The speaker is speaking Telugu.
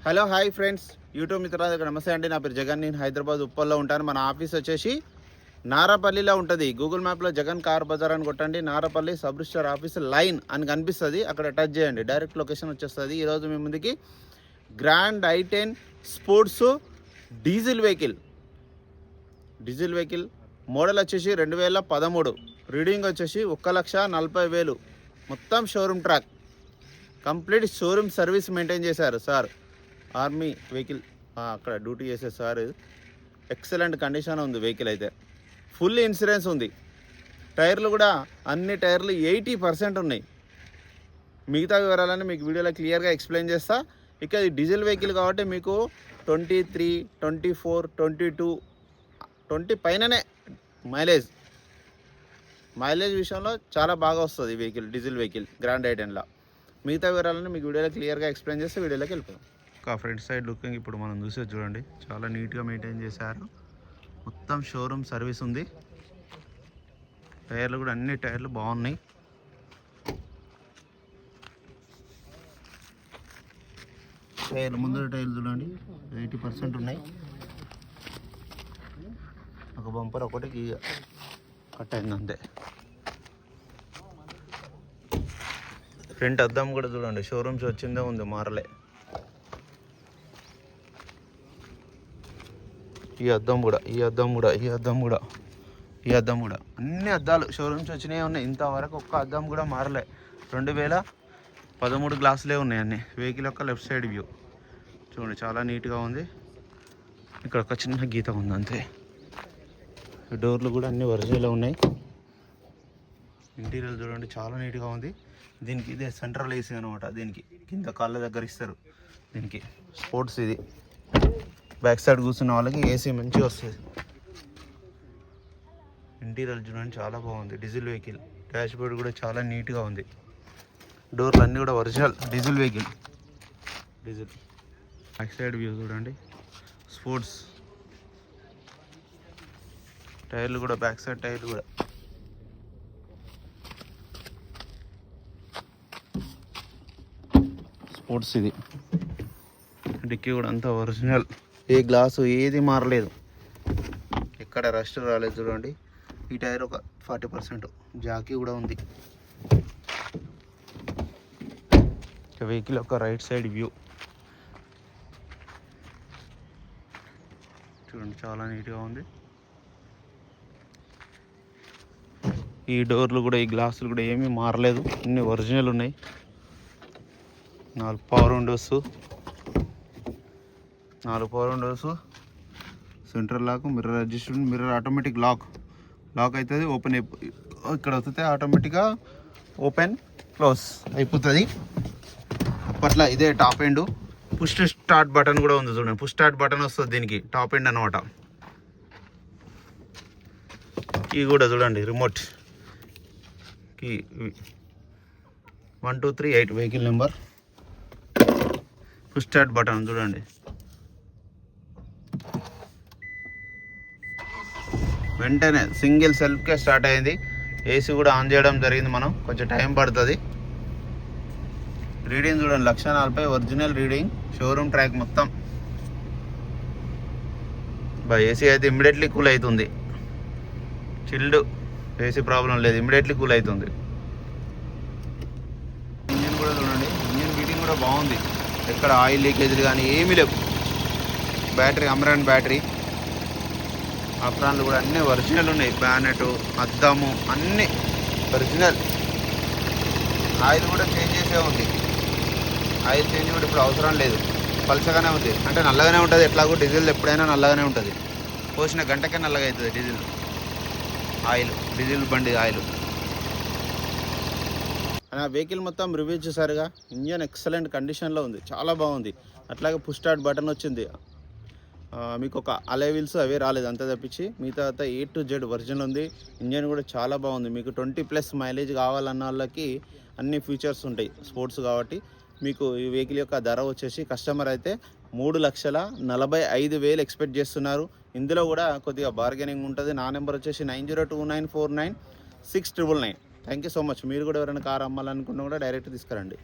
హలో హాయ్ ఫ్రెండ్స్, యూట్యూబ్ మిత్రులకు నమస్తే అండి. నా పేరు జగన్. నేను హైదరాబాద్ ఉప్పల్లో ఉంటాను. మన ఆఫీస్ వచ్చేసి నారపల్లిలో ఉంటుంది. గూగుల్ మ్యాప్లో జగన్ కార్ బజార్ అని కొట్టండి. Narapally sub register office line అని కనిపిస్తుంది. అక్కడ టచ్ చేయండి, డైరెక్ట్ లొకేషన్ వచ్చేస్తుంది. ఈరోజు మీ ముందుకి grand i10 sports diesel vehicle model వచ్చేసి 2013, రీడింగ్ వచ్చేసి 1,40,000. మొత్తం showroom track, complete showroom service maintain చేశారు సార్. ఆర్మీ వెహికల్ అక్కడ డ్యూటీ చేసే సార్. ఎక్సలెంట్ కండిషన్ ఉంది వెహికల్ అయితే. ఫుల్ ఇన్సూరెన్స్ ఉంది. టైర్లు కూడా అన్ని టైర్లు 80% ఉన్నాయి. మిగతా వివరాలని మీకు వీడియోలో క్లియర్గా ఎక్స్ప్లెయిన్ చేస్తా. ఇక ఇది డీజిల్ వెహికల్ కాబట్టి మీకు 23, 24, 22, 20 పైననే మైలేజ్ విషయంలో చాలా బాగా వస్తుంది ఈ వెహికల్, డీజిల్ వెహికల్ గ్రాండ్ i10లో. మిగతా వివరాలను మీకు వీడియోలో క్లియర్గా ఎక్స్ప్లెయిన్ చేస్తే వీడియోలోకి వెళ్ళిపోతాం. ఫ్రంట్ సైడ్ లుకింగ్ ఇప్పుడు మనం చూసేది చూడండి, చాలా నీట్గా మెయింటైన్ చేశారు. మొత్తం షోరూమ్ సర్వీస్ ఉంది. టైర్లు కూడా అన్ని టైర్లు బాగున్నాయి. టైర్లు ముందర టైర్లు చూడండి 80% ఉన్నాయి. ఒక బంపర్ ఒకటి కట్ అయింది అంతే. ఫ్రంట్ అద్దం కూడా చూడండి, షోరూమ్స్ వచ్చిందే ఉంది, మారలే. ఈ అద్దం కూడా అన్ని అద్దాలు షోరూమ్స్ వచ్చినాయి ఉన్నాయి. ఇంతవరకు ఒక్క అద్దం కూడా మారలే. 2013 గ్లాసులే ఉన్నాయి అన్ని. వెహికల్ యొక్క లెఫ్ట్ సైడ్ వ్యూ చూడండి, చాలా నీట్గా ఉంది. ఇక్కడ ఒక చిన్న గీత ఉంది అంతే. డోర్లు కూడా అన్ని ఒరిజినల్ ఉన్నాయి. ఇంటీరియర్ చూడండి, చాలా నీట్గా ఉంది. దీనికి ఇదే సెంట్రల్ ఏసీ అనమాట. దీనికి కింద కాళ్ళ దగ్గర ఇస్తారు. దీనికి స్పోర్ట్స్ ఇది. బ్యాక్ సైడ్ కూర్చున్న వాళ్ళకి ఏసీ మంచిగా వస్తుంది. ఇంటీరియర్ చూడండి, చాలా బాగుంది. Diesel vehicle. డాష్ బోర్డ్ కూడా చాలా నీట్గా ఉంది. డోర్లు అన్నీ కూడా original diesel vehicle. Back side view చూడండి, స్పోర్ట్స్ టైర్లు కూడా, బ్యాక్ సైడ్ టైర్లు కూడా స్పోర్ట్స్. ఇది డిక్కీ కూడా అంతా ఒరిజినల్. ఏ గ్లాసు ఏది మారలేదు, ఎక్కడ రస్ట్ రాలేదు చూడండి. ఈ టైర్ ఒక 40%. జాకీ కూడా ఉంది. వెహికల్ యొక్క రైట్ సైడ్ వ్యూ చూడండి, చాలా నీట్గా ఉంది. ఈ డోర్లు కూడా, ఈ గ్లాసులు కూడా ఏమీ మారలేదు, అన్ని ఒరిజినల్ ఉన్నాయి. 4 power windows, central lock, mirror adjustment, mirror automatic lock అవుతుంది. ఓపెన్ ఇక్కడ వస్తే ఆటోమేటిక్గా ఓపెన్ క్లోజ్ అయిపోతుంది. అప్పట్లో ఇదే top end. Push start button కూడా ఉంది చూడండి. పుష్ స్టార్ట్ బటన్ వస్తుంది దీనికి, టాప్ ఎండ్ అనమాట. కీ కూడా చూడండి, remote key 1238 vehicle number. Push start button చూడండి. వెంటనే సింగిల్ సెల్ఫ్కే స్టార్ట్ అయింది. ఏసీ కూడా ఆన్ చేయడం జరిగింది. మనం కొంచెం టైం పడుతుంది. రీడింగ్ చూడండి, 1,40,000 ఒరిజినల్ రీడింగ్. షోరూమ్ ట్రాక్ మొత్తం. ఏసీ అయితే ఇమ్మీడియట్లీ కూల్ అవుతుంది. చిల్డ్ ఏసీ ప్రాబ్లం లేదు, ఇమ్మీడియట్లీ కూల్ అవుతుంది. ఇంజిన్ కూడా చూడండి, ఇంజిన్ బీటింగ్ కూడా బాగుంది. ఎక్కడ ఆయిల్ లీకేజ్లు కానీ ఏమీ లేవు. Battery Amaron battery. అప్రాన్లు కూడా అన్నీ ఒరిజినల్ ఉన్నాయి. బ్యానెట్, అద్దము అన్నీ ఒరిజినల్. ఆయిల్ కూడా చేంజ్ చేసే ఉంది. ఆయిల్ చేంజ్ కూడా ఇప్పుడు అవసరం లేదు, పలచగానే ఉంది. అంటే నల్లగానే ఉంటుంది. ఎట్లాగో డీజిల్ ఎప్పుడైనా నల్లగానే ఉంటుంది. పోసిన గంటకే నల్లగా అవుతుంది డీజిల్ బండి ఆయిల్. వెహికల్ మొత్తం రివ్యూ చేశారుగా. ఇంజన్ ఎక్సలెంట్ కండిషన్లో ఉంది, చాలా బాగుంది. అట్లాగే పుష్ స్టార్ట్ బటన్ వచ్చింది. మీకు ఒక అలై వీల్స్ అవే రాలేదు, అంతే తప్పించి మిగతా A to Z వర్జన్ ఉంది. ఇంజన్ కూడా చాలా బాగుంది. మీకు 20+ మైలేజ్ కావాలన్న వాళ్ళకి అన్ని ఫీచర్స్ ఉంటాయి స్పోర్ట్స్ కాబట్టి. మీకు ఈ వెహికల్ యొక్క ధర వచ్చేసి కస్టమర్ అయితే 3,45,000 ఎక్స్పెక్ట్ చేస్తున్నారు. ఇందులో కూడా కొద్దిగా బార్గెనింగ్ ఉంటుంది. నా నెంబర్ వచ్చేసి 9029496999. Thank you so much. మీరు కూడా ఎవరైనా కార్ అమ్మాలనుకున్నా కూడా డైరెక్ట్ తీసుకురండి.